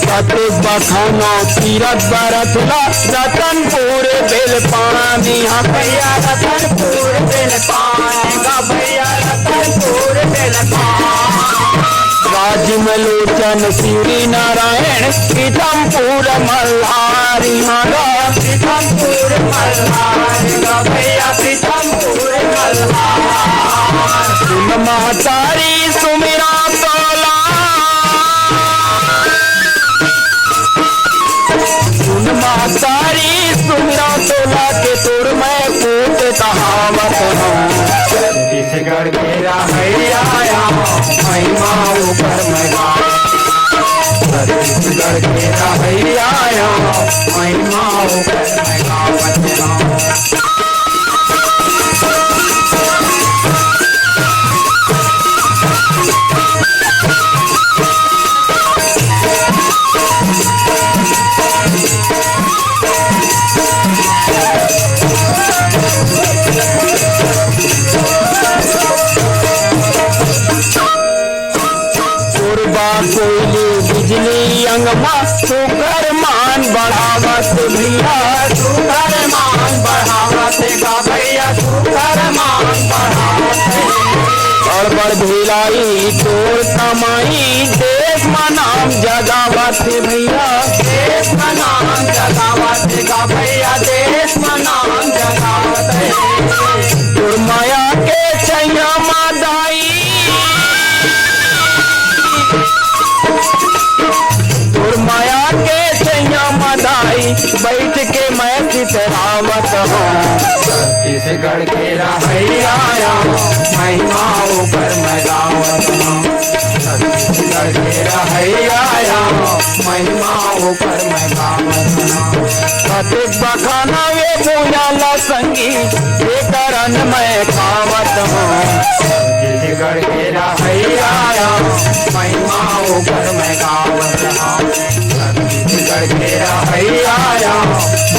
कतिक बखानो तीरथ बरतला रतनपुर बेल पानी। हाँ भैया रतनपुर बेल पानी गा भैया रतनपुर बेल पानी। राजमलोचन श्री नारायण पीतमपुर मल्हारी। हाँ पीतमपुर मल्हारी गा भैया पीतमपुर मल्हारी। सुन महतारी सुमिरा तोला महतारी सुमिरा तोला के तुर मैं पूत कहावत हूँ। छत्तीसगढ़ के राहैया महिमा ऊपर मैं छत्तीसगढ़ के राहैया महिमा ऊपर मैं गावत हूँ। कोयले बिजली अंगमा सुकर मान बढ़ावत भैया सुकर मान बढ़ावत गा भैया सुकर मान बढ़ावत। बड़ भिलाई तोर कमाई देश में नाम जगावत भैया देश में नाम जगावत गा भैया देश में नाम जगावत। तोर माया के छैया मादाई माया के छैया मदाई बैठ के मैं चितरावत हूँ। छत्तीसगढ़ के राहैया महिमा ऊपर मैं गावत हूँ। छत्तीसगढ़ के राहैया महिमा ऊपर मैं गावत हूँ। कतिक बखाना वे पूजा संगी ये करन मैं खावत हूँ। छत्तीसगढ़ के राहैया महिमा ऊपर मैं गावत हूँ। छत्तीसगढ़ के राहैया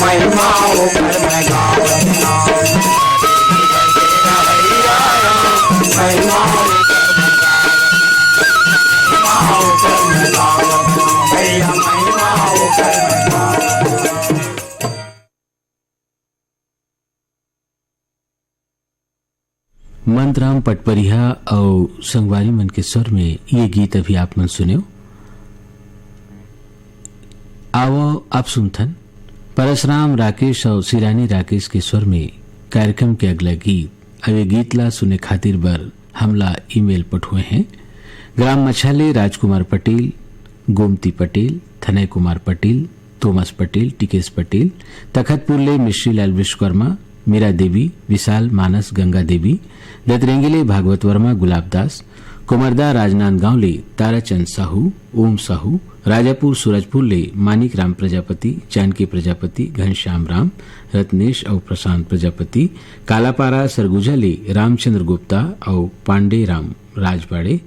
महिमा ऊपर मैं गावत हूँ। महिमा ऊपर मैं गावत हूँ भैया महिमा ऊपर मैं गावत हूँ। मंतराम पटपरिहा और संगवारी मन के स्वर में ये गीत अभी आप मन सुने। आओ आप सुनथन परशुराम राकेश और सिरानी राकेश के स्वर में कार्यक्रम के अगला गीत। अब ये गीत ला सुने खातिर बर हमला ईमेल पठुए हैं। ग्राम मछाले राजकुमार पटेल, गोमती पटेल, थनय कुमार पटेल, थोमस पटेल, टिकेश पटेल, तखतपुरले मिश्रीलाल विश्वकर्मा, मीरा देवी, विशाल मानस, गंगा देवी, दतरेंगेले भागवत वर्मा, गुलाब दास, कुमरदा राजनांदगांवले ताराचंद साहू, ओम साहू, राजापुर सूरजपुरले मानिक राम प्रजापति, जानकी प्रजापति, घनश्याम राम, रत्नेश और प्रशांत प्रजापति, कालापारा सरगुजाले रामचंद्र गुप्ता और पांडे राम राजवाड़े,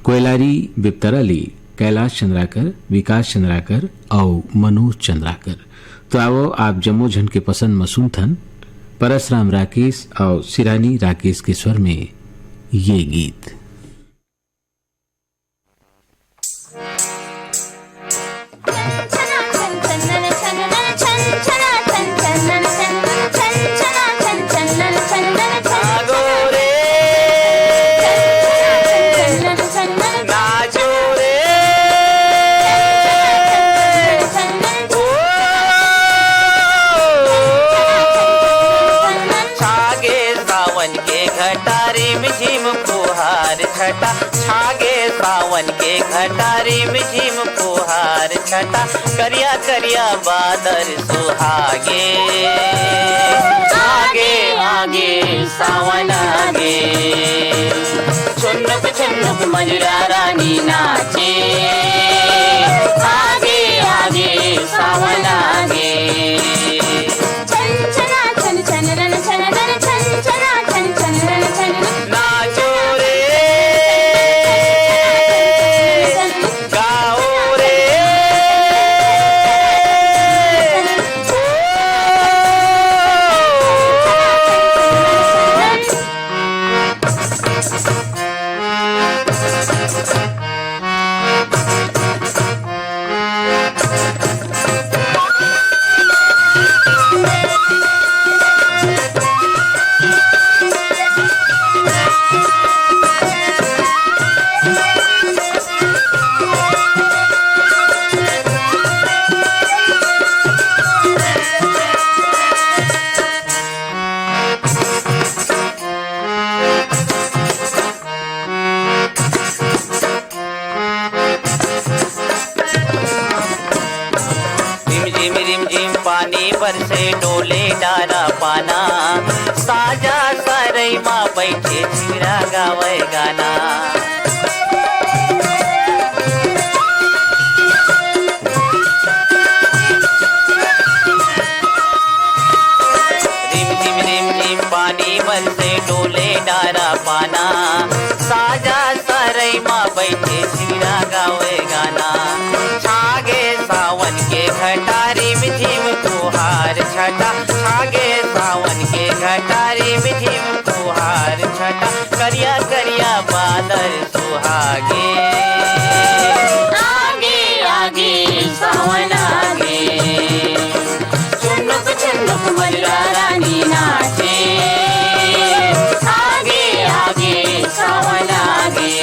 कोयलारी बिप्तराले कैलाश चंद्राकर, विकास चंद्राकर और मनोज चंद्राकर। तो आओ आप जम्मो झन के पसंद मसूमथन परशुराम राकेश और सिरानी राकेश के स्वर में ये गीत। छागे सावन के घटारी में झिम फुहार छटा करिया करिया बादर सुहागे आगे आगे सावन आगे छुन्नुक मजुरा रानी नाचे आगे आगे सावन आगे बरसे डोले डारा पाना साजा सरई माँ बैठे छिरा गावे गाना पानी बरसे डोले डारा पाना साजा सरई माँ बैठे छिरा गावे गाना छागे सावन के घटारी मिझिम तुहार छटा छागे सावन के घटारी मिझिम तुहार छटा करिया करिया बादल सुहागे आगे आगे सावन आगे चुनुक चुनुक मजरा रानी नाचे आगे आगे सावन आगे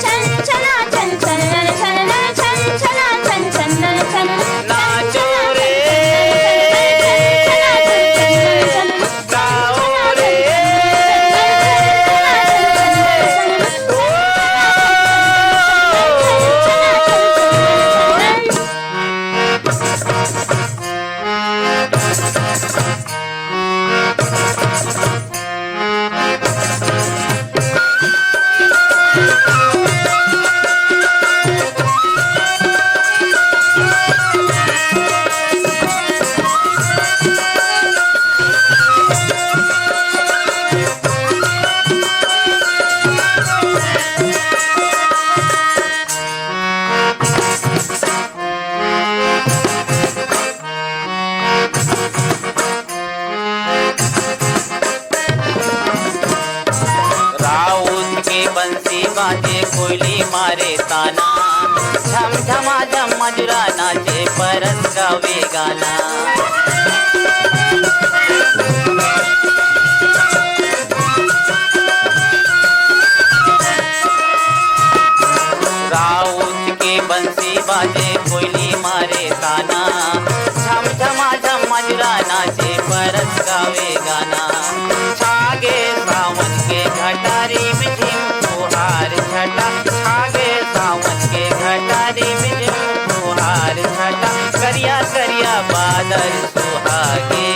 चंचला चंचल चंचला चंचला चंचल चंचल नाचो रे गाओ रे बंसी बाजे कोयली मारे ताना झम झमा झम मजुरा नाचे परस गावे गाना राउत के बंसी बाजे कोयली मारे ताना झम झमा झम मजुरा नाचे परस गावे गाना छागे सावन के घटारी मिझिम तुहार छटा छागे सावन के घटारी मिझिम तुहार छटा करिया करिया बादल सुहागे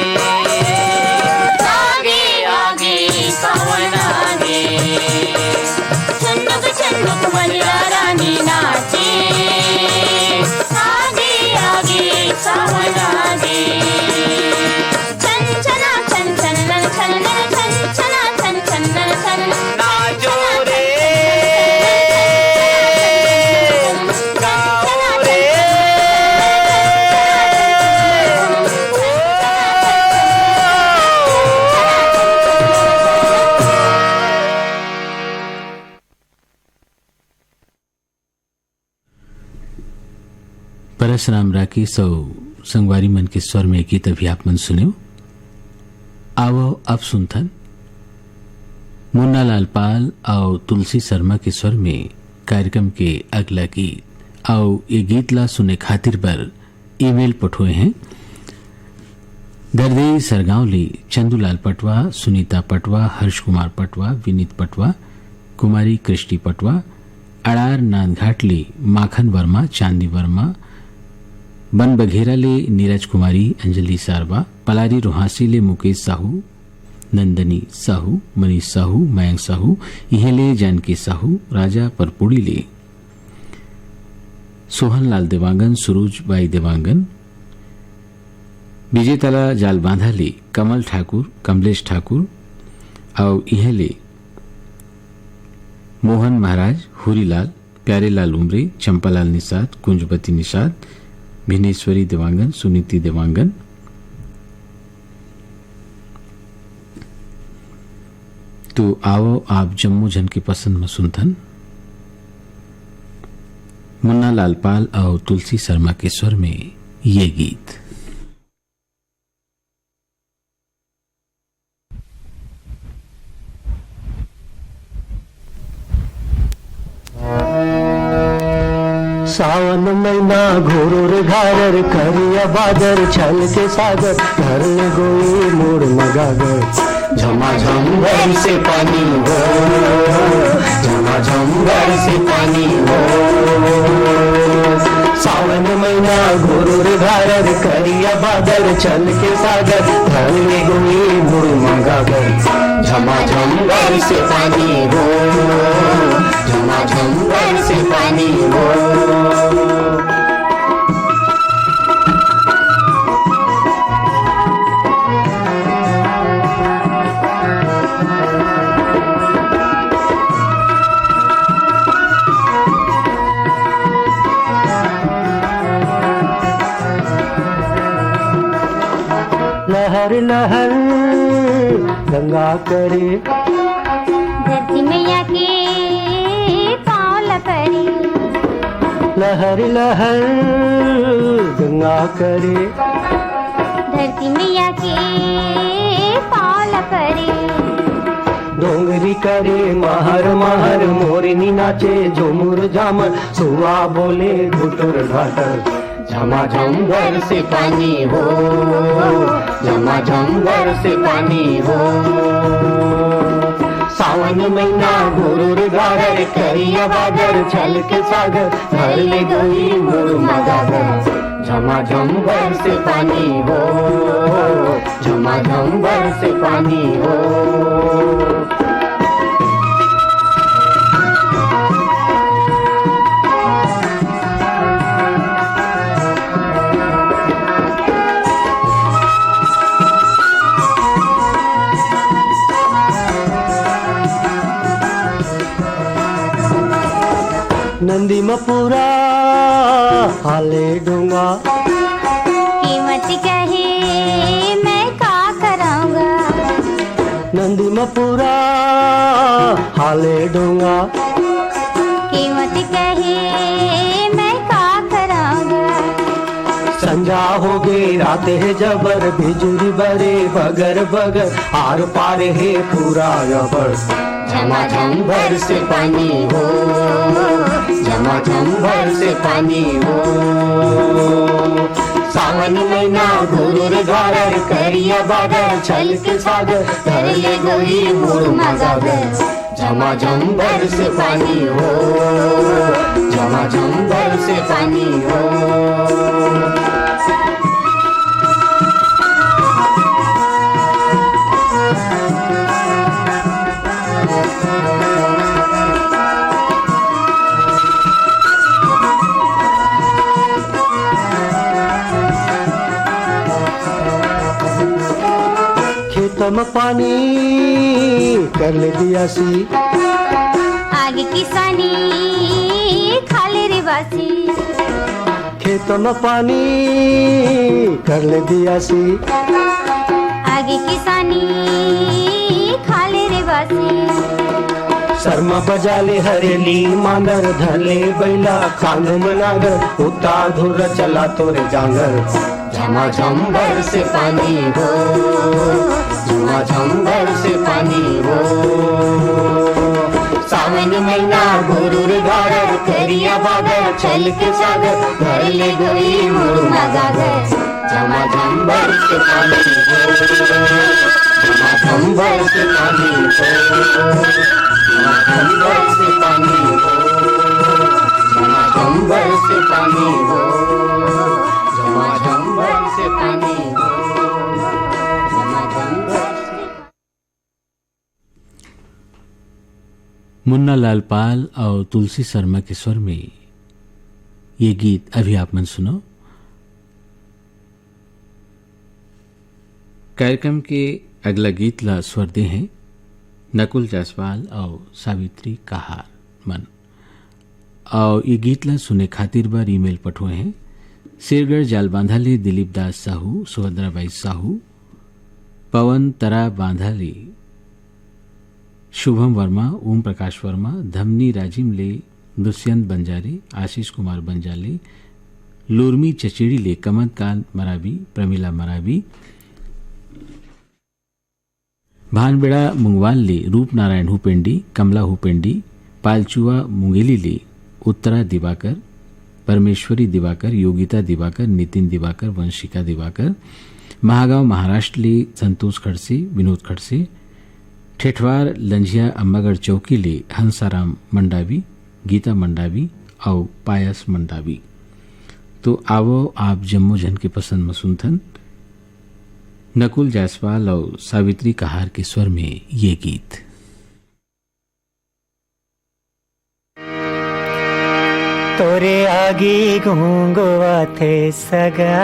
आगे आगे सावन आगे चुनुक चुनुक मजरा रानी नाचे आगे आगे सावन आगे चंचला चंचल चंचला चंचला चंचल चंचल नाचो रे गाओ रे परसराम राकेश और संगवारी मन के स्वर में गीत अभी आप मन सुने आवो अब सुनथन मुन्ना लाल पाल और तुलसी शर्मा के स्वर में कार्यक्रम के अगला गीत और ये गीत ला सुने खातिर पर ईमेल पठोए हैं दर्दई सरगांवली चंदूलाल पटवा सुनीता पटवा हर्ष कुमार पटवा विनीत पटवा कुमारी कृष्टि पटवा अड़ार नांदघाटली माखन वर्मा चांदी वर्मा बन बघेरा ले नीरज कुमारी अंजलि सारवा पलारी रोहासी ले मुकेश साहू नंदनी साहू मनीष साहू मयंक साहू इहेले जानकी साहू राजा परपुड़ी ले सोहन लाल देवांगन सुरूज बाई देवांगन विजेतला जाल बांधा ले कमल ठाकुर कमलेश ठाकुर और इहेले मोहन महाराज हुरीलाल प्यारेलाल उमरे चंपालाल निषाद कुंजपति निषाद भिनेश्वरी देवांगन सुनीति देवांगन तो आओ आप जम्मू जन की पसंद में सुनथन मुन्ना लाल पाल और तुलसी शर्मा के स्वर में ये गीत। सावन महीना घोर घागर करिया बादर छल के सागर घर में गोई मोड़ लगागर झमाझम घर से पानी हो झमाझम घर से पानी हो सावन महीना मैना गुरुर घारर करिया बादर चल के सागर धरले गोई मुड़ मगागर झमाझम बरसे पानी हो झमाझम बरसे पानी हो लहर लहर गंगा करे धरती मैया के पाँव लपड़ी लहर लहर गंगा करे धरती मैया के पाँव लपड़ी डोंगरी करे महर महर मोरनी नाचे झुमुर झामर सुआ बोले घुटुर घाटर झमाझम बरसे पानी हो झमाझम बरसे पानी हो सावन महीना गुरुर गागर करिया बादर छल के सागर धर ले गई मुड़ मगागर झमाझम बरसे पानी हो झमाझम बरसे पानी हो नंदी मपुरा हाले डूंगा कीमत कहे मैं का कराऊंगा नंदी मपुरा हाले डूंगा कीमत कहे मैं का कराऊंगा संजा हो गई रात है जबर बिजुरी बरे बगर बगर आर पार है पूरा रबर झमाझम बरसे पानी हो झमाझम बरसे पानी हो सावन महीना गुरुर घारर करिया बादर छल के सागर धर ले गई मुड़ मगागर झमाझम बरसे पानी हो झमाझम बरसे पानी हो खेतम पानी कर ले दिया सी आगे किसानी खाले रे बासी खेतम पानी कर ले दिया सी आगे किसानी खाले रे बासी शर्मा बजाले हरेली मांगर धरले बैला खांग मनागर उता धुर चला तोरे जांगर झमाझम बरसे पानी हो झमाझम बरसे पानी हो सावन महीना गुरुर घारर करिया बादर छल के सागर धर ले गई मुड़ मगागर झमाझम बरसे पानी हो झमाझम बरसे पानी हो झमाझम बरसे पानी हो झमाझम बरसे पानी हो झमाझम बरसे पानी हो झमाझम बरसे मुन्ना लाल पाल और तुलसी शर्मा के स्वर में ये गीत अभी आप मन सुनो। कार्यक्रम के अगला गीत ला स्वर दे हैं नकुल जायसवाल और सावित्री कहार मन और ये गीत ला सुने खातिर बार ईमेल पठुए हैं सिरगढ़ जाल बांधाली दिलीप दास साहू सुभद्राबाई साहू पवन तरा बांधाली शुभम वर्मा ओम प्रकाश वर्मा धमनी राजिमले दुष्यंत बंजारे आशीष कुमार बंजाले लूरमी चचेड़ीले कमत काल मराबी प्रमिला मराबी भानबेड़ा मुंगवाल रूप नारायण हुपेंडी कमला हुपेंडी पालचुआ मुंगेली उत्तरा दिवाकर परमेश्वरी दिवाकर योगिता दिवाकर नितिन दिवाकर वंशिका दिवाकर महागांव महाराष्ट्र ले संतोष खड़से विनोद खड़से ठेठवार लंझिया अम्बागढ़ चौकी ले हंसाराम मंडावी गीता मंडावी और पायस मंडावी तो आवो आप जम्मू जन की पसंद में सुनथन नकुल जायसवाल और सावित्री कहार के स्वर में ये गीत। तोरे आगे घूंगवा थे सगा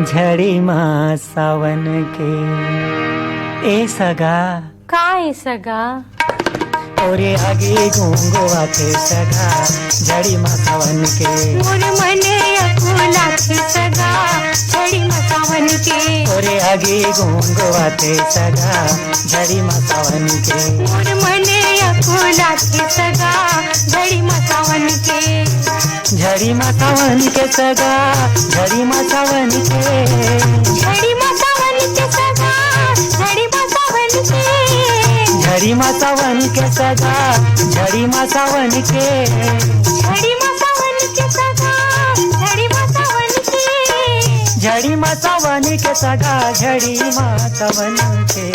झड़ी माँ सावन के ए सगा काय सगा तोरे आगे घूंगवा थे सगा झड़ी माँ सावन के मोर मने अकुला थे सगा झड़ी माँ सावन के तोरे आगे घूंगवा थे सगा झड़ी माँ सावन के मोर मने अकुला थे सगा झड़ी माँ सावन के झड़ी माँ सावन के सगा झड़ी माँ सावन के झड़ी माँ सावन के सगा झड़ी माँ सावन के झड़ी माँ सावन के सगा झड़ी माँ सावन के झड़ी माँ सावन के सगा झड़ी माँ सावन के झड़ी माँ सावन के सगा झड़ी माँ सावन के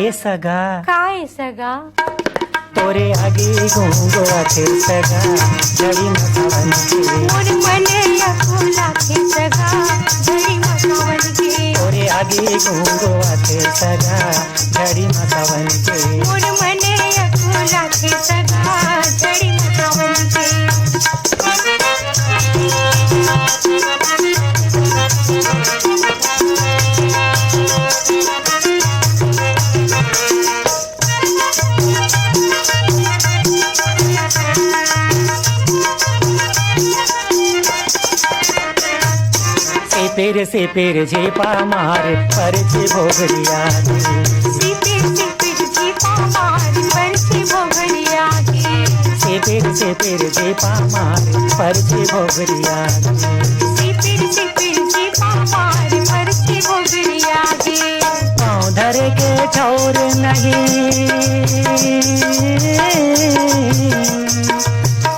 ए सगा काय सगा तोरे आगे घूंगवा थे सगा झड़ी माँ सावन के मोर मने अकुला थे सगा झड़ी माँ सावन के तोरे आगे घूंगवा थे सगा झड़ी माँ सावन के मोर मने अकुला थे सगा झड़ी माँ सावन के से पेर झेपा मार पर से भोगरिया झेपा मार पर से भोगरिया से पेर झेपा मार पर से भोगरिया झेपा मार पर से भोगरिया पाँव धरे के ठौर नहीं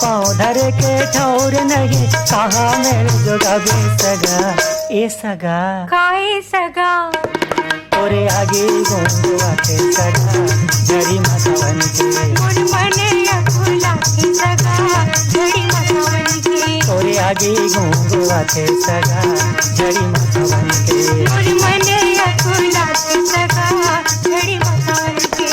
पाँव धरे के ठौर नहीं कहाँ मेरे जोगाबे सगा ए सगा काय सगा तोरे आगे घूंगवा थे सगा झड़ी माँ सावन के मोर मने अकुला थे सगा झड़ी माँ सावन के तोरे आगे घूंगवा थे सगा झड़ी माँ सावन के मोर मने अकुला थे सगा झड़ी माँ सावन के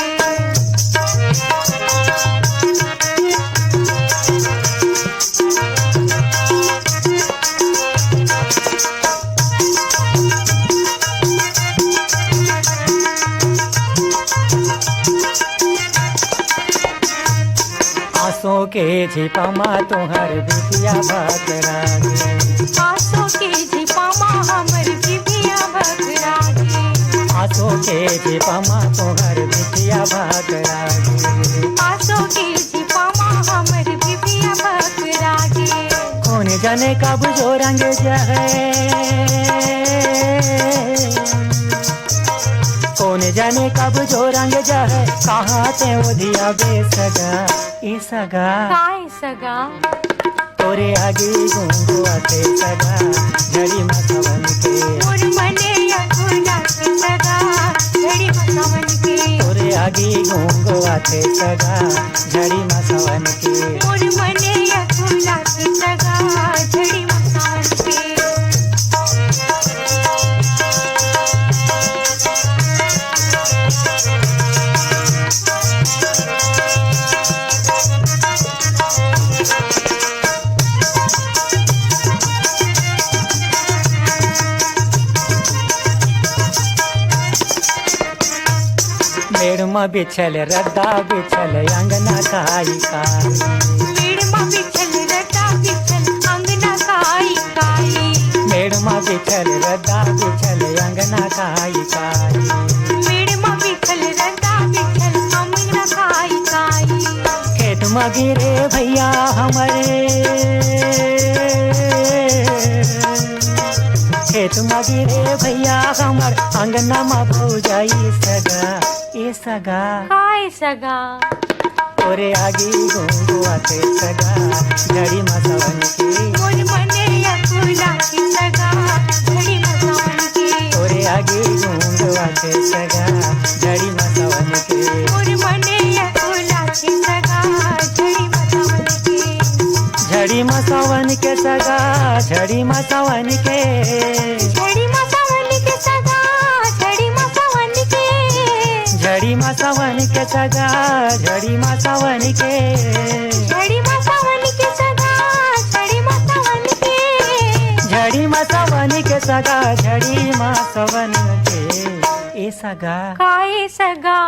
आंसू के झिपा माँ तोहर बिटिया भागरा आंसू के झिपा माँ हमर बिटिया भगरा आंसू के झिपा माँ तोहर बिटिया भागरा आंसू के झिपा माँ हमर बिटिया भगरा कौन जाने कब जो रंग कौन जाने कब जो रंग जाए कहाँ ते उधिया बेसगा ए सगा काय सगा तोरे आगे घूंगवा थे सगा झड़ी माँ सावन के मोर मने अकुला थे सगा झड़ी माँ सावन के तोरे आगे घूंगवा थे सगा झड़ी माँ सावन के मोर मने अकुला थे सगा झड़ी माँ सावन के मेड़मा बिछल रद्दा बिछल अंगना काई काई मेड़मा बिछल रद्दा बिछल अंगना काई काई मेड़मा बिछल रद्दा बिछल अंगना काई काई मेड़मा बिछल रद्दा बिछल अंगना काई काई खेत में गिरे भैया हमारे खेत में गिरे भैया हमर अंगना में भौजाई सगा ए सगा काय सगा तोरे आगे घूंगवा थे सगा झड़ी माँ सावन के मोर मने अकुला थे सगा झड़ी माँ सावन के तोरे आगे घूंगवा थे सगा झड़ी माँ सावन के मोर मने अकुला थे सगा झड़ी माँ सावन के झड़ी झड़ी मा सावन के सगा झड़ी मा सावन के झड़ी मा सावन के सगा झड़ी मा सावन के झड़ी मा सावन के सगा झड़ी मा सावन के झड़ी मा सावन के सगा झड़ी मा सावन के झड़ी मा सावन के सगा झड़ी मा सावन के ए सगा काय सगा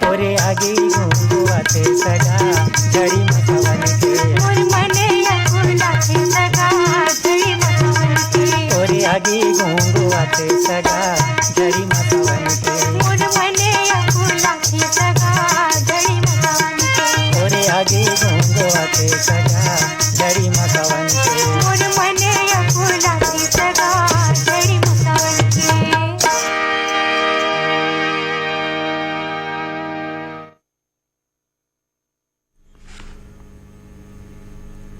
तोरे आगे घुंगुआते सगा झड़ी मा सावन के मोर मने अकुला के सगा झड़ी मा सावन के तोरे आगे घुंगुआते सगा झड़ी मा सावन के मोर मने अकुला के सगा झड़ी मा सावन के तोरे आगे घुंगुआते सगा झड़ी मा सावन के मोर मने अकुला के सगा झड़ी मा सावन के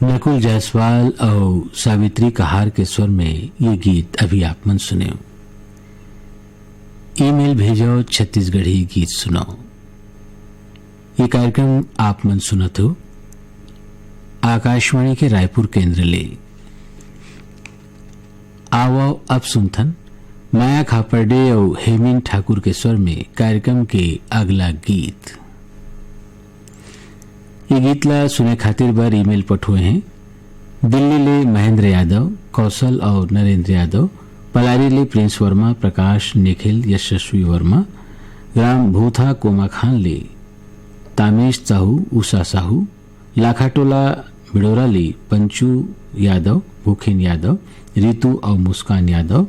नकुल जायसवाल और सावित्री कहार के स्वर में ये गीत अभी आप मन सुने। ईमेल भेजो छत्तीसगढ़ी गीत सुनाओ। ये कार्यक्रम आप मन सुनत हो आकाशवाणी के रायपुर केंद्र ले। आओ अब सुनथन माया खापर्डे और हेमिन ठाकुर के स्वर में कार्यक्रम के अगला गीत। ये गीत ला सुने खातिर बार ईमेल पठुए हैं दिल्ली ले महेंद्र यादव, कौशल और नरेंद्र यादव, पलारी ले प्रिंस वर्मा, प्रकाश, निखिल, यशस्वी वर्मा, ग्राम भूथा कोमा खान ले तामेश साहू, उषा साहू, लाखाटोला बिडोरा ले पंचू यादव, भूखेन यादव, रितु और मुस्कान यादव,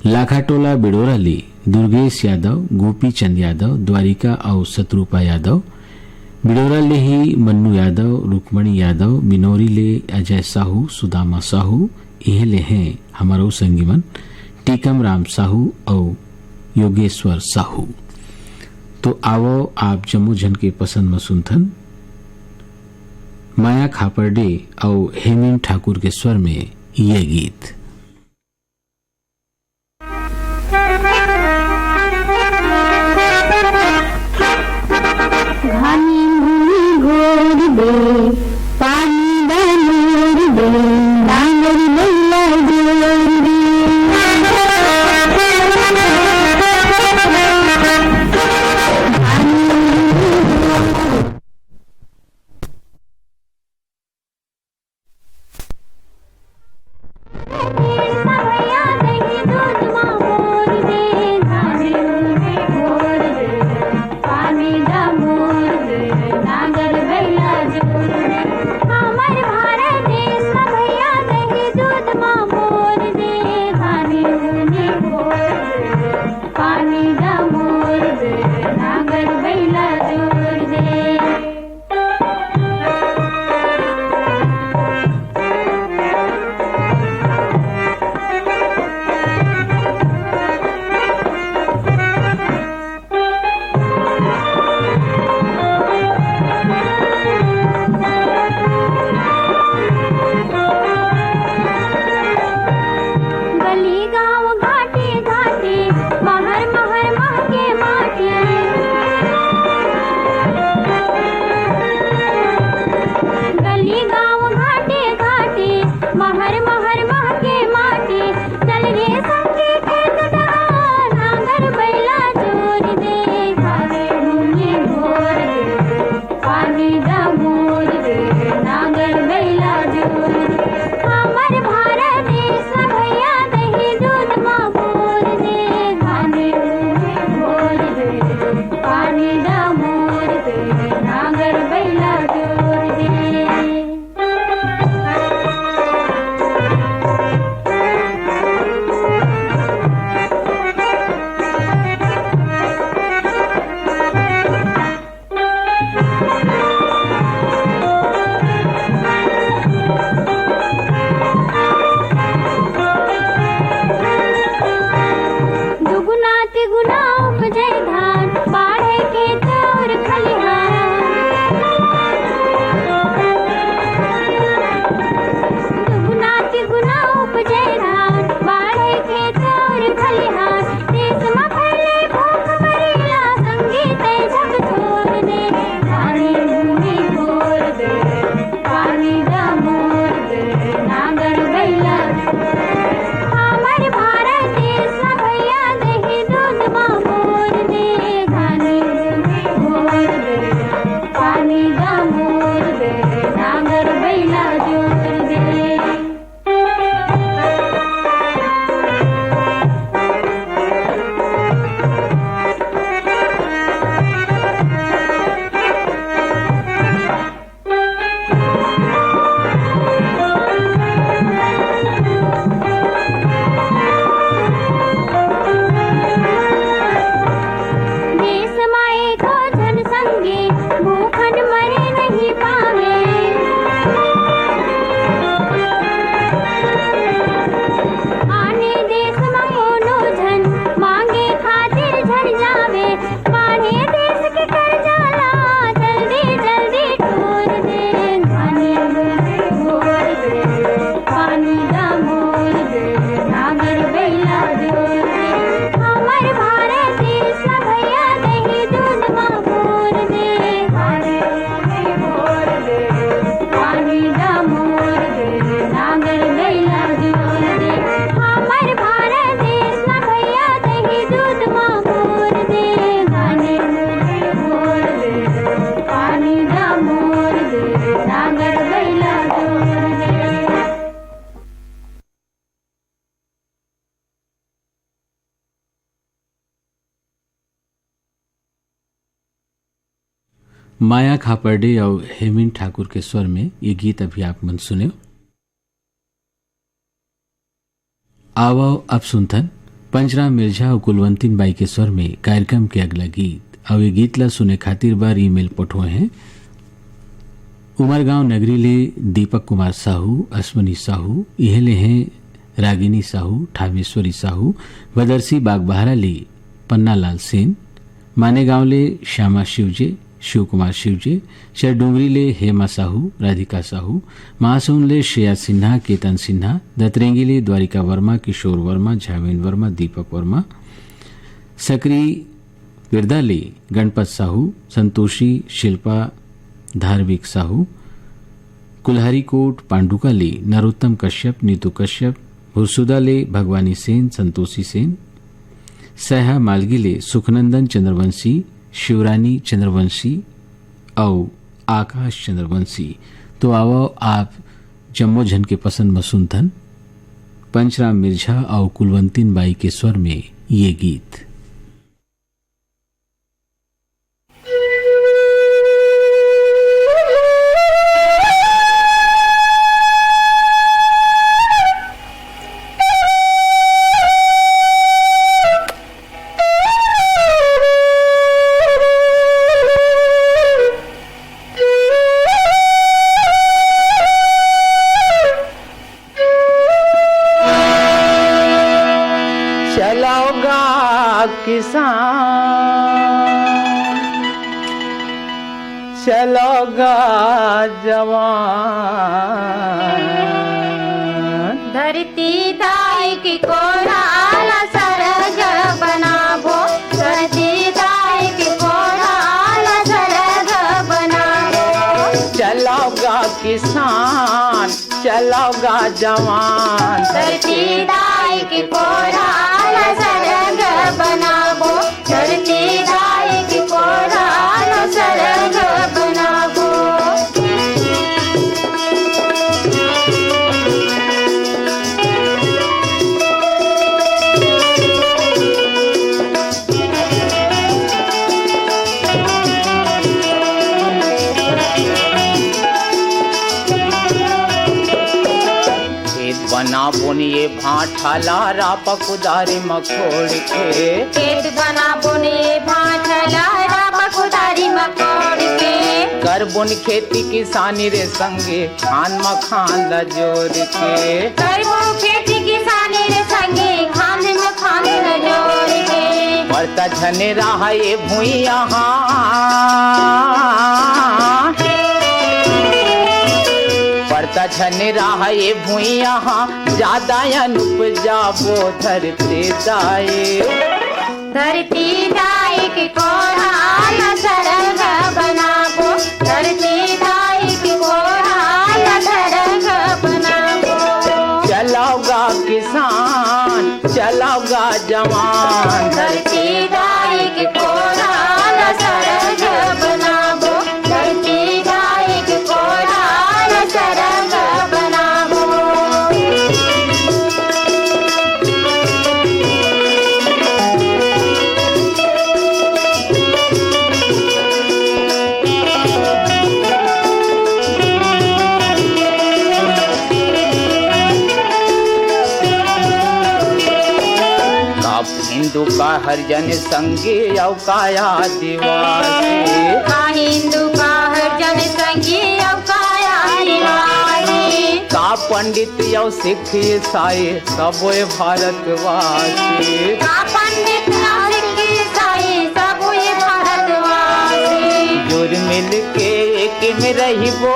लाखाटोला बिडोरा ले दुर्गेश यादव, गोपी चंद यादव, द्वारिका और शत्रुपा यादव, बिडोरा ले ही मन्नू यादव, रुक्मणी यादव, मिनोरी ले अजय साहू, सुदामा साहू, यह ले हैं हमारो संगीमन टीकम राम साहू और योगेश्वर साहू। तो आवो आप जम्मू जन के पसंद में सुनथन माया खापर्डे और हेमिन ठाकुर के स्वर में यह गीत। घानी भूमि घोर दे पानी बनोर दे डांगर लैला डोर दे माया खापर्डे और हेमिन ठाकुर के स्वर में ये गीत अभी आप मन सुने। आओ अब सुनथन पंचराम मिर्झा और कुलवंतीन बाई के स्वर में कार्यक्रम के अगला गीत। और ये गीत ला सुने खातिर बार ईमेल पठोए हैं उमरगांव नगरी ले दीपक कुमार साहू, अश्वनी साहू, इहले हैं रागिनी साहू, ठामेश्वरी साहू, बदरसी बागबहारा ले पन्नालाल सेन, मानेगांव ले श्यामा शिवजे, शिव कुमार शिवजे, चरडूंगरी ले हेमा साहू, राधिका साहू, महासौन ले श्रेया सिन्हा, केतन सिन्हा, दतरेंगी ले द्वारिका वर्मा, किशोर वर्मा, झावेन वर्मा, दीपक वर्मा, सकरी विरदा ले गणपत साहू, संतोषी, शिल्पा, धार्विक साहू, कुल्हारी कोट पांडुका ले नरोत्तम कश्यप, नीतू कश्यप, भुरसुदा ले भगवानी सेन, संतोषी सेन, सहा मालगी ले सुखनंदन चंद्रवंशी, शिवरानी चंद्रवंशी और आकाश चंद्रवंशी। तो आओ आप जम्मो झन के पसंद मसुनथन पंचराम मिर्झा और कुलवंतीन बाई के स्वर में ये गीत। चलोगा जवान, धरती दाई की कोराला सरग बनाबो, धरती दाई की कोराला सरग बनाबो। चलोगा किसान, चलोगा जवान, धरती दाई की कोराला सरग बनाबो, धरती दाई की कोराला सरग बनाबो। बना बुनिए भाठाला रापा कुदारी मखोड़ के, खेत बना बुने भाठला रापा कुदारी मकोड़ के। कर बुन खेती किसानी रे संगे खान मखान ला जोड़ के, करबो खेती किसानी रे संगे खान में खान न जोड़ के। बढ़ता झने रहा ये भुइया बढ़ता झने रहा ये भुइया ज्यादा अनुपजाबो धरते दाए। धरती दाई की कोराला सरग बनाबो, धरती दाई की कोराला सरग बनाबो। चलोगा किसान, चलोगा जवान, धरती दाई की कोराला सरग बनाबो, धरती दाई की कोराला सरग बनाबो। हिंदू का हरिजन संगे औ काया दिवासी, का हिंदू का हरिजन संगी औ काया दिवासी। का पंडित औ सिख ईसाई सबोए भारतवासी, का पंडित और सिख ईसाई सबोए भारतवासी। जुड़ मिल के एक में रहिबो,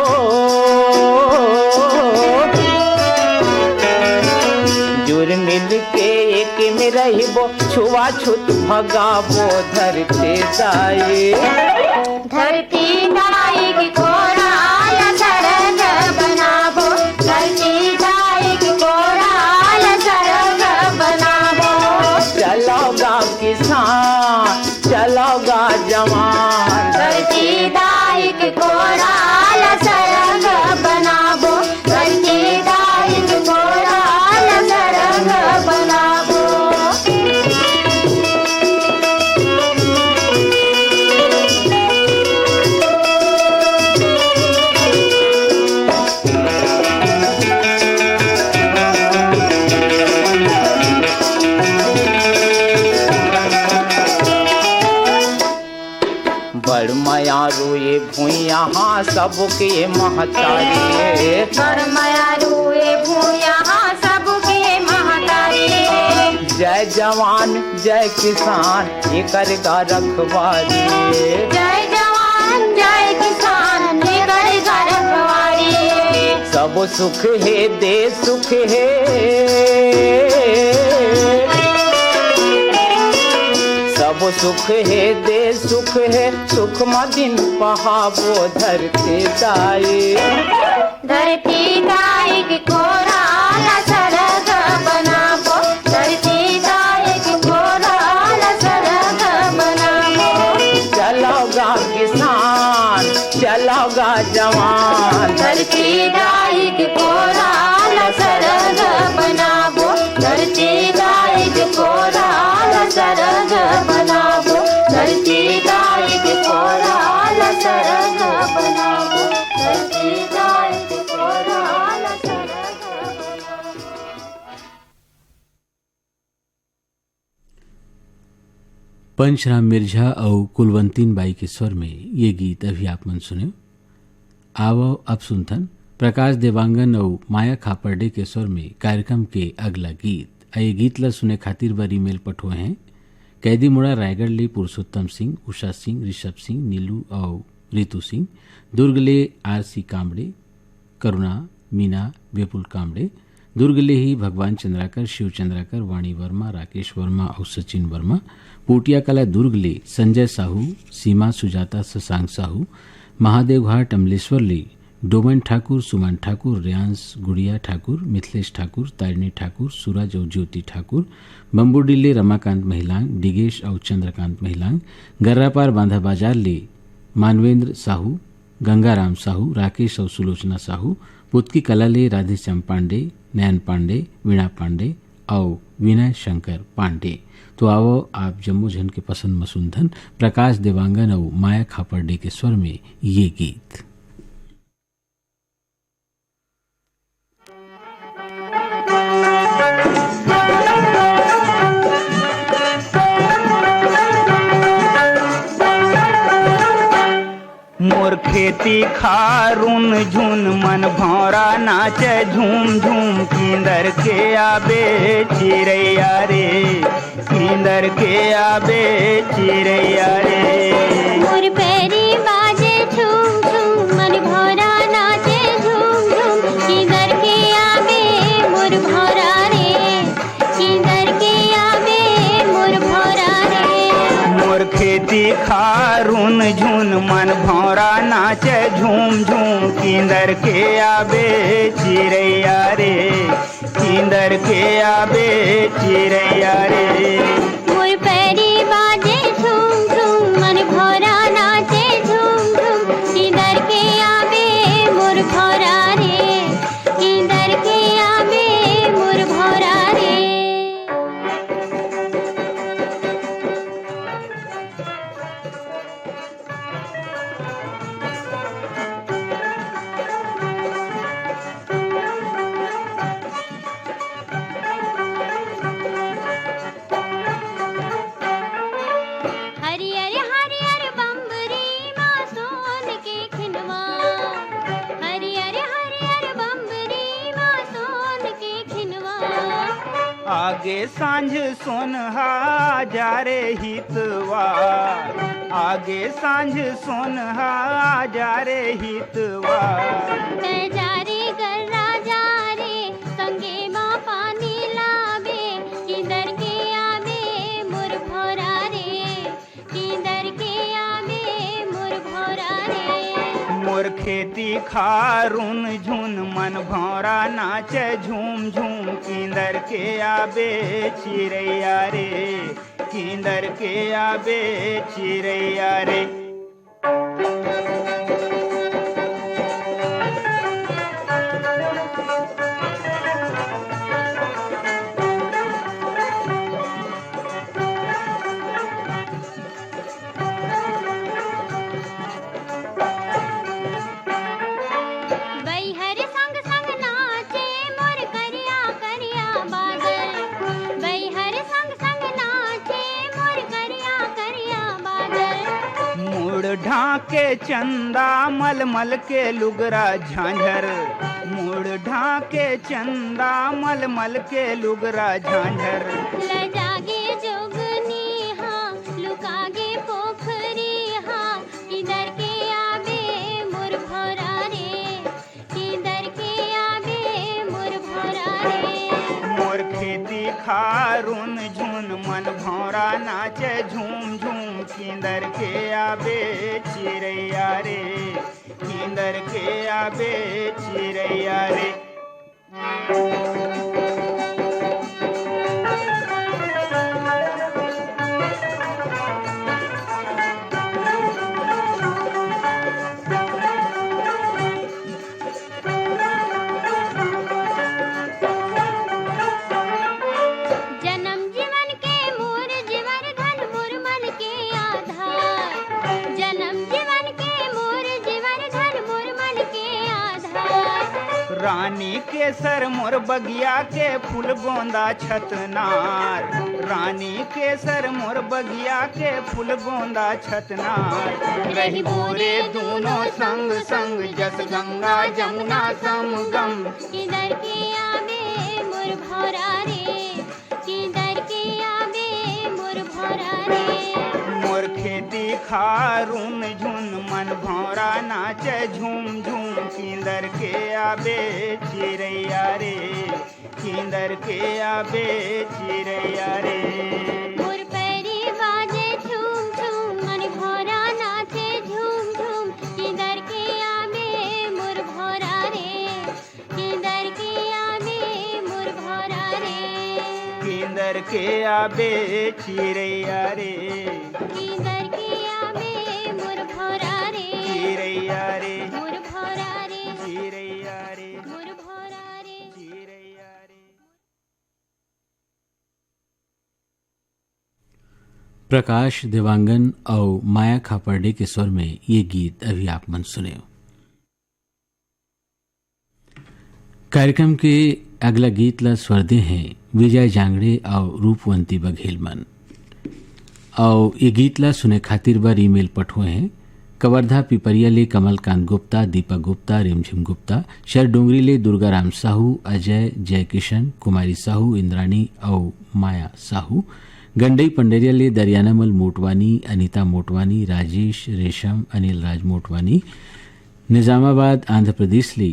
जुड़ मिल के एक में रहिबो, छुआछूत भगाबो धरते दाए। धरती दाई की कोराला सरग बनाबो, धरती दाई की कोराला सरग बनाबो। चलोगा किसान, चलोगा जवान, धरती दाई की कोराला सरग बनाबो, धरती दाई की कोराला सरग बनाबो। सबके महतारी। घर मायारू ए भूया सबके महतारी। जय जवान जय किसान ये करेगा रखवारी। जय जवान जय किसान ये करेगा रखवारी। सब सुख है दे सुख है, सब सुख है दे सुख है, सुख मदिन पहावो धरती दाई। धरती दाई की कोराल सरग बनाबो। धरती दाई की कोराल सरग बनाबो। चलोगा किसान चलोगा जवान। धरती दाई की कोराल सरग बनाबो। धरती दाई की कोराल सरग बनाबो। धरती दाई की कोराल सरग बनाबो। धरती दाई की कोराल सरग बनाबो। पंचराम मिर्झा और कुलवंतीन बाई के स्वर में ये गीत अभी आप मन सुने। आवो अब सुनथन प्रकाश देवांगन और माया खापर्डे के स्वर में कार्यक्रम के अगला गीत। ये गीत ला सुने खातिर बर ईमेल पठोए हैं कैदी मुड़ा रायगढ़ ले पुरुषोत्तम सिंह, उषा सिंह, ऋषभ सिंह, नीलू और रितु सिंह। दुर्ग ले आरसी कामड़े, करुणा, मीना, विपुल कामड़े। दुर्ग ले ही भगवान चंद्राकर, शिव चंद्राकर, वाणी वर्मा, राकेश वर्मा और सचिन वर्मा। पोटिया कला दुर्ग ले संजय साहू, सीमा, सुजाता, शशांक साहू। महादेव घाट अमलेश्वर ले डोमन ठाकुर, सुमन ठाकुर, रियांश गुड़िया ठाकुर, मिथिलेश ठाकुर, तारिणी ठाकुर, सूरज और ज्योति ठाकुर। बम्बूडी ले रमाकांत महिलांग, डिगेश और चंद्रकांत महिलांग। गर्रापार बांधा बाजार ले मानवेंद्र साहू, गंगाराम साहू, राकेश और सुलोचना साहू। पुतकी कला ले राधेश्याम पांडे, नयन पांडे, वीणा पांडे और विनय शंकर पांडे। तो आओ आप जम्मू जन के पसंद मसुंधन प्रकाश देवांगन और माया खापर्डे के स्वर में ये गीत। मोर खेती खारून झुन मन भौरा नाचे झूम झूम। किंदर के आबे चिड़ैया रे, किंदर के आबे चिड़ैया रे। मोर पैरी बाजे झूम झूम मन भौरा नाचे झूम झूम। किधर के आवे मोर भौरा रे, किधर के आवे मोर भौरा रे। मोर खेती खारून झुन मन भौरा नाचे झूम झूम। किंदर के आबे चिड़ैया रे, किंदर के आबे चिड़ैया रे। मोर पैरी बाजे झूम झूम मन भौरा नाचे झूम झूम। किधर के आवे मोर भौरा रे, किधर के आवे मोर भौरा रे। हरियर हरियर बम्बरी माँ सोन के खिनवा। हरियर हरियर बम्बरी माँ सोन के खिनवा। आगे सांझ सोनहा जा रे हितवा, आगे सांझ सोनहा जा रे हितवा। जारे गर्रा जा रे संगे माँ पानी लावे। किधर के आवे मोर भौरा रे, किधर के आवे मोर भौरा रे। मोर खेती खारून झुन मन भौरा नाचे झूम झूम। किंदर के आबे चिड़ैया रे, किंदर के आबे चिड़ैया रे। बैहर संग संग नाचे मोर करिया करिया बादल। बैहर संग संग नाचे मोर करिया करिया बादल। ढाके चंदा मलमल के लुगरा झांझर, मुड़ ढाके चंदा मलमल के लुगरा झांझर। लजागे जोगनी हाँ लुकागे पोखरी हाँ किधर के आबे मोर भौरा रे, किधर के आबे मोर भौरा रे। मोर खेती खारुन झुन मन भौरा नाचे झूम झूम, किंदर के आबे चिरैया रे, किंदर के आबे चिरैया रे। जन्म जीवन के मोर जीवन धन मोर मन के आधार, जन्म जीवन के मोर जीवन धन मोर मन के आधार। रानी के सर मोर बगिया के फूल गोंदा छतनार, रानी के सर मोर बगिया के फूल गोंदा छतनार। रही बोरे दोनों संग संग जस गंगा जमुना समगम, किधर के आबे मोर भौरा रे, किधर के आबे मोर भौरा रे। मोर खेती खारुन झुन मन भौरा नाचे झूम झूम, किंदर के आबे चिरैया रे, किंदर के आबे चिरैया रे। मोर पैरी बाजे झूम झूम मन भौरा नाचे झूम झूम, किधर के आबे मोर भौरा रे, किधर के आबे मोर भौरा रे। किंदर के आबे चिरैया रे, किधर के आबे मोर भौरा रे, चिरैया रे, मोर भौरा रे, चिरैया रे, मोर भौरा रे। चिरैया रे। प्रकाश देवांगन और माया खापर्डे के स्वर में ये गीत अभी आप मन सुने। कार्यक्रम के अगला गीत ला स्वर दे हैं विजय जांगड़े और रूपवंती बघेलमन, और ये गीत ला सुने खातिर बार ईमेल पठुए हैं कवर्धा पिपरिया ले कमलकांत गुप्ता, दीपक गुप्ता, रिमझिम गुप्ता, शर डोंगरी ले दुर्गाराम साहू, अजय जयकिशन, कुमारी साहू, इंद्राणी और माया साहू, गंडई पंडेरिया ले दरियानामल मोटवानी, अनीता मोटवानी, राजेश रेशम, अनिल राज मोटवानी, निजामाबाद आंध्र प्रदेश ले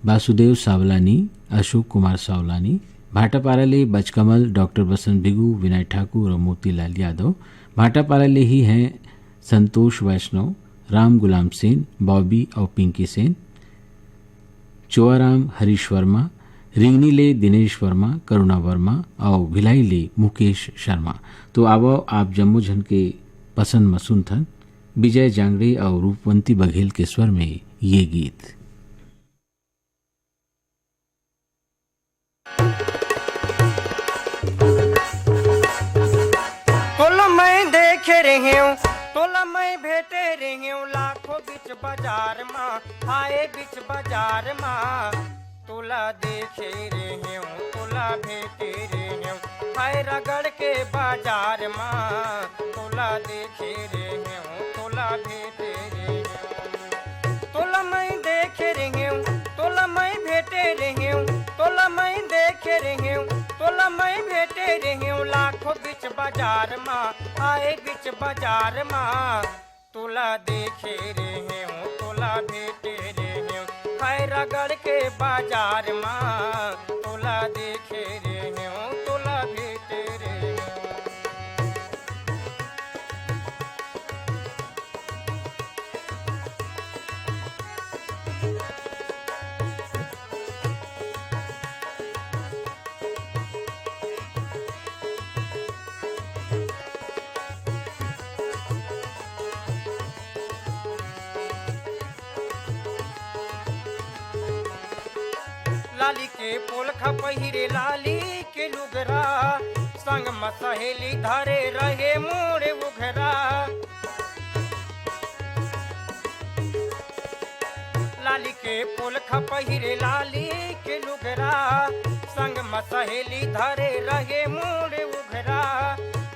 वासुदेव सावलानी, अशोक कुमार सावलानी, भाटापारा ले बचकमल, डॉक्टर बसंत बिगू, विनय ठाकुर और मोतीलाल यादव, भाटापारा ले ही हैं संतोष वैष्णव, राम गुलाम सेन, बॉबी और पिंकी सेन, चोआराम हरीश वर्मा, रिंगनी ले दिनेश वर्मा, करुणा वर्मा और भिलाई ले मुकेश शर्मा। तो आवो आप जम्मू झन के पसंद मसून थन विजय जांगड़े और रूपवंती बघेल के स्वर में ये गीत। तोला मैं देखे रही हूँ, तोला मैं भेटे रही हूँ, लाखों बिच बाजार माँ, आए बिच बाजार माँ। तोला देखे रही हूँ, तोला भेटे रही हूँ, आए रगड़ के बाजार माँ। तोला देखे रही हूँ, तोला भेटे रही हूँ, तोला मैं देखे रही हूँ, तोला मैं भेटे रही हूँ, तोला मैं देखे रही हूँ, तोला मैं भेटे रही हूँ, लाखों बिच बाजार माँ, आए बिच बाजार माँ। तोला देखे रही हूँ, तोला भेटे रही हूँ, खाए रगड़ के बाजार माँ। तोला देखे रही हूँ, तोला भेटे रही हूँ। लाली के पोल खपहिरे लाली के लुगरा, संग मसहेली धरे रहे मोरे उघरा। लाली के पोल खपहिरे लाली के लुगरा, संग मसहेली धरे रहे मोरे उघरा।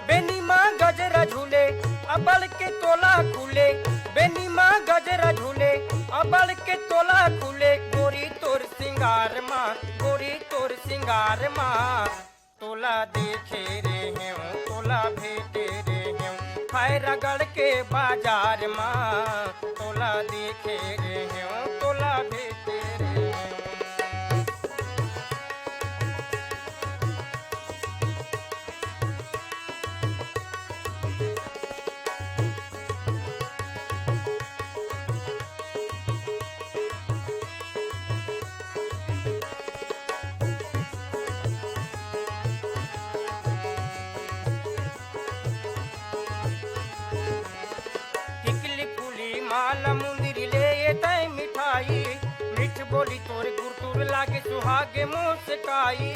बेनी माँ गजरा झूले अबल के तोला खुले, बेनी माँ गजरा झूले अबल के तोला खुले गोरी तोर सिंगार माँ गोरी तोर सिंगार माँ तोला देखे रे हूँ तोला भेटे रे हूँ हाय रगड़ के बाजार माँ तोला देखे रे हूँ तोला भेटे रे हूँ। टिकली फूली माला मुंदिरी ले ये तय मिठाई मिठ बोली तोरे गुरतुर लागे सुहागे मुँह से काई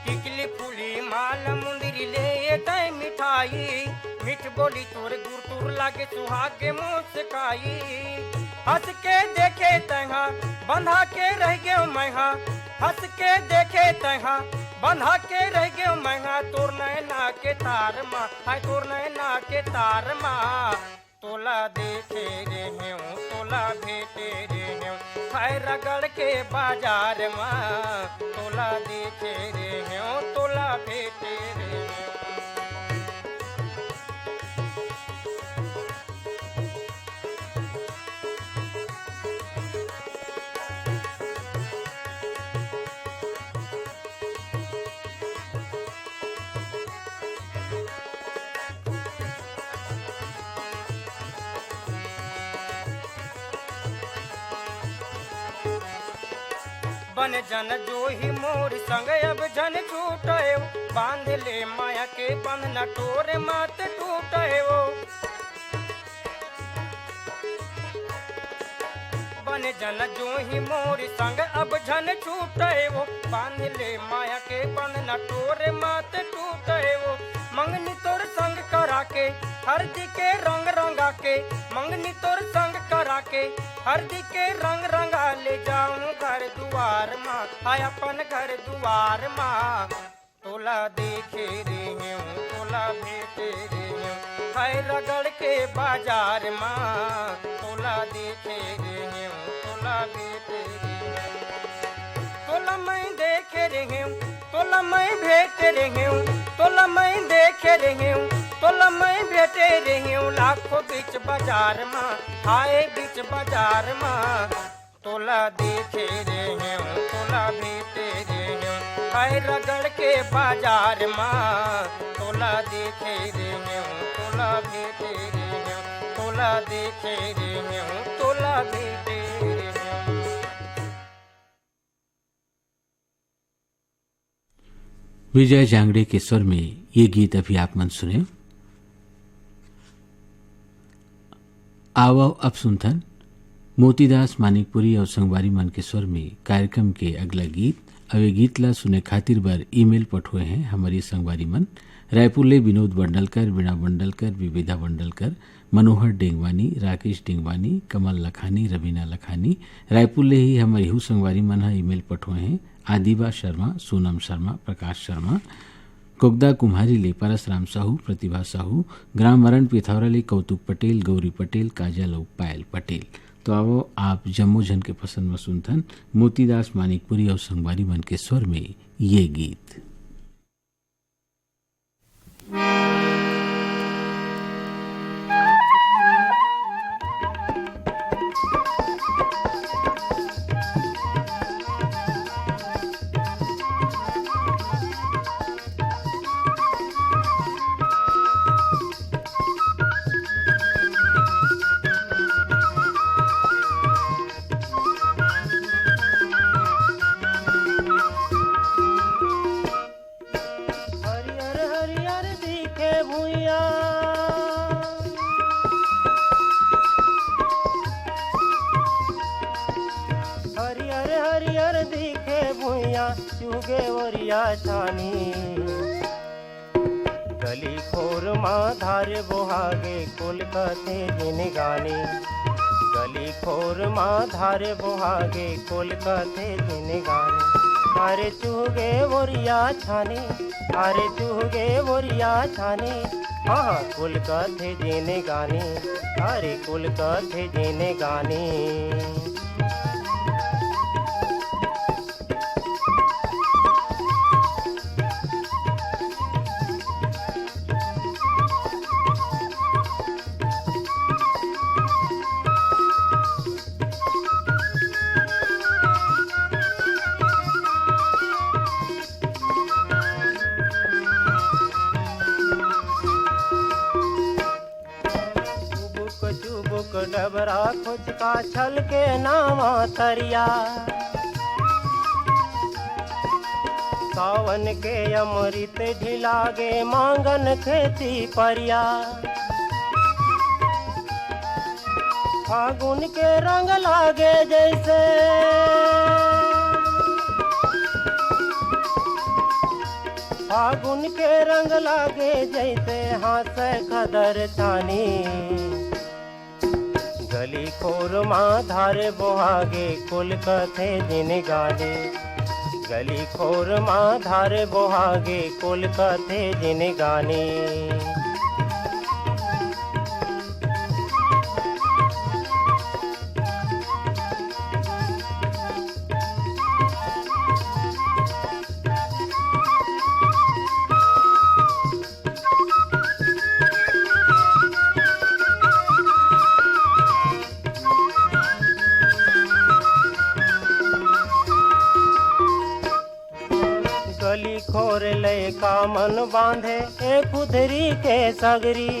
टिकली फूली माला मुंदिरी ले ये तय मिठाई मिठ बोली तोरे गुरतुर लागे सुहागे मुँह से काई हंस के देखे तहा बंधा के रह गयो मैहा हंस के देखे तहा बंधा के रह गयो मैहा तोर नैना के तार माँ हाय तोर नैना के तार माँ तोला देखे रे हूँ तोला भेटे रे हूँ हाय रगड़ के बाजार माँ तोला देखे रे हूँ तोला भेटे रे हूँ। बन जन जो ही मोर संग अब जन छूटे बांध ले माया के बंधन टोरे मात टूटे बन जन जो ही मोर संग अब जन छूटे बांध ले माया के बंधन टोरे मात टूटे मंगनी तोर संग करा के हरदी के रंग रंगा के मंगनी तोर संग करा के हरदी के रंग रंगा ले जाऊं घर दुआर माँ हाय अपन घर दुआर माँ तोला देखे रे हूँ तोला भेटे रे हूँ हाय रगड़ के बाजार माँ तोला देखे रे हूँ तोला भेटे रे हूँ तोला मैं देखे रे हूँ तोला मैं भेटे रे हूँ तोला मैं देखे रे हूँ तोला मैं भेटे रे हूँ लाखों बीच बाजार माँ हाय बीच बाजार माँ तोला देखे रे हूँ तोला भेटे रे हूँ हाय रगड़ के बाजार माँ तोला देखे रे हूँ तोला भेटे रे हूँ तोला देखे रे हूँ तोला भेटे रे हूँ। विजय जांगड़े के स्वर में ये गीत अभी आप मन सुने। आओ अब सुनथन मोतीदास मानिकपुरी और संगवारी मन के स्वर में कार्यक्रम के अगला गीत। अवे गीत ला सुने खातिर बर ईमेल पठुए हैं हमारी संगवारी मन रायपुर ले विनोद बंडलकर, वीणा बंडलकर, विविधा बंडलकर, मनोहर डेंगवानी, राकेश डेंगवानी, कमल लखानी, रवीना लखानी। रायपुर ले ही हमारी हु संगवारी मन हा ईमेल पठुए हैं आदिबा शर्मा, सोनम शर्मा, प्रकाश शर्मा। कोगदा कुम्हारी ले परसराम साहू, प्रतिभा साहू। ग्राम मरण पिथौरा ले कौतुक पटेल, गौरी पटेल, काजल और पायल पटेल। तो आओ आप जम्मो जन के पसंद में सुनथन मोतीदास मानिकपुरी और संगवारी मन के स्वर में ये गीत। गली खोर माँ धारे बोहागे कोलकाते दिन गाने गली खोर माँ धारे बोहागे कोलकाते दिन गाने अरे चूगे बोरिया छाने अरे चूगे बोरिया छाने हाँ कुल कथे जेने गाने, अरे कुल कथे जेने गाने। चुबुक डबरा खुद का छल के नामा तरिया, सावन के अमृत ढिलागे मांगन खेती परिया। फागुन के रंग लागे जैसे, फागुन के रंग लागे जैसे हाथ खदर छानी। गली खोर माँ धारे बोहागे कुल कथे जिन गाने, गली खोर माँ धारे बोहागे कुल कथे जिन गाने। गली खोर ले का मन बांधे एक उधरी के सगरी,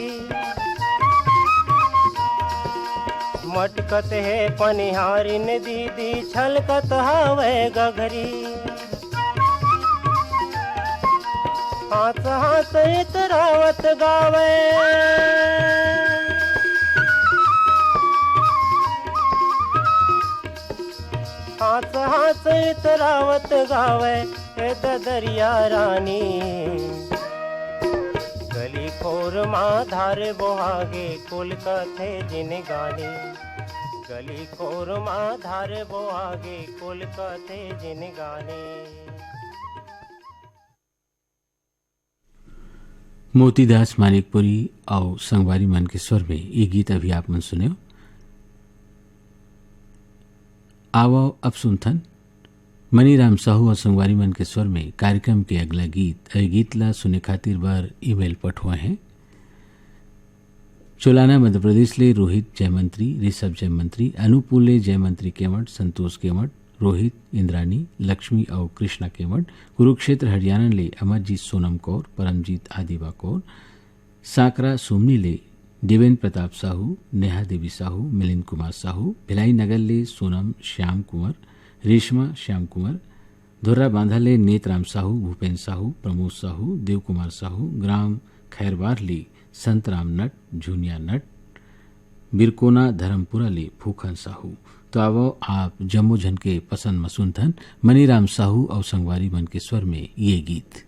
मटकत है पनिहारिन दीदी छलकत हवे गगरी। हाथ हाथ इतरावत गावे, हाथ हाथ इतरावत गावे दरिया रानी। गली खोर माँ धारे बोहागे कुल कथे जिन गाने, गली खोर माँ धारे बोहागे कुल कथे जिन गाने। मोतीदास मानिकपुरी और संगवारी मन के स्वर में ये गीत अभी आप मन सुने। आओ अब सुनथन मनीराम साहू और संगवारी मन के स्वर में कार्यक्रम के अगला गीत। गीत ला सुने खातिर बार ईमेल पठुआ है। चोलाना मध्य प्रदेश ले रोहित जयमंत्री, ऋषभ जयमंत्री, अनुपूले जयमंत्री केवट, संतोष केवट, रोहित, इंद्रानी, लक्ष्मी और कृष्णा केवट। कुरुक्षेत्र हरियाणा ले अमरजीत सोनम कौर, परमजीत आदिवा कौर। साकरा सुमनी ले देवेंद्र प्रताप साहू, नेहा देवी साहू, मिलिंद कुमार साहू। भिलाई नगर ले सोनम श्याम कुंवर, रेशमा श्याम कुंवर। धुर्रा बांधा ले नेतराम साहू, भूपेन्द्र साहू, प्रमोद साहू, देव कुमार साहू। ग्राम खैरवार ले संतराम नट, झुनिया नट। बिरकोना धर्मपुरा ले फूखन साहू। तो आवो आप जम्मू झन के पसंद मसुनथन मनीराम साहू और संगवारी मन के स्वर में ये गीत।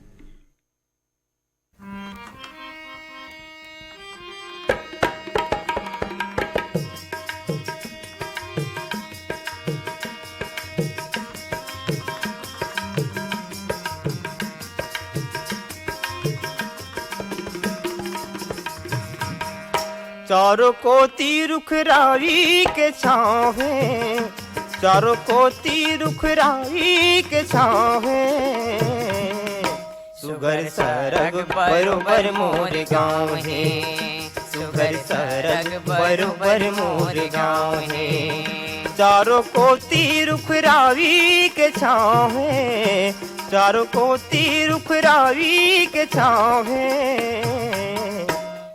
चारों कोती रुख रावी के छावे, चारों कोती रुख रावी के छावे। सुगर सरग बरोबर मोर गाँव है, सुगर सरग बरोबर मोर गाँव है। चारों कोती रुख रावी के छावे, चारों कोती रुख रावी के छावे।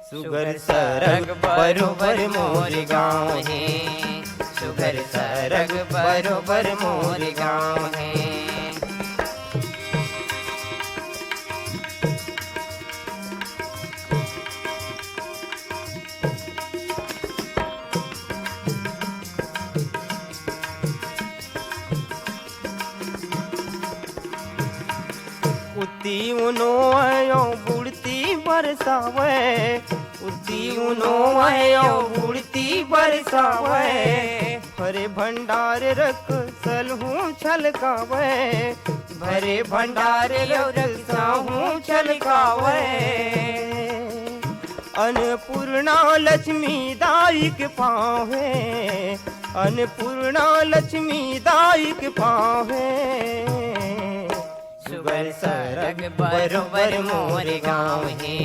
सुगर सरग बरोबर मोर गाँव है, सुगर सरग बरोबर मोर गाँव है। उती उनो आयो बुड़ती बरसावे, उती उनो आयो बुड़ती बरसावे। भरे भंडार रख सलहूँ छलकावे, भरे भंडार रख सलहूँ छलकावे। अन्नपूर्णा लक्ष्मी दाई के पाँव है, अन्नपूर्णा लक्ष्मी दाई के पाँव है। सुगर सरग बरोबर मोर गाँव है,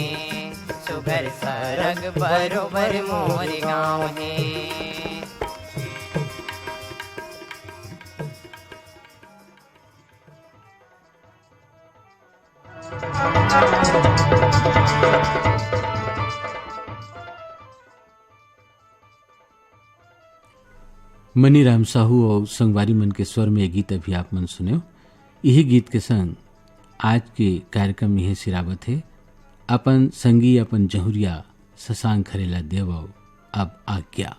सुगर सरग बरोबर मोर गाँव है। मनीराम साहू और संगवारी मन के स्वर में ये गीत अभी आप मन सुने। यही गीत के संग आज के कार्यक्रम में सिरावत है अपन संगी अपन जहुरिया शशांक खरेला देव। अब आज्ञा।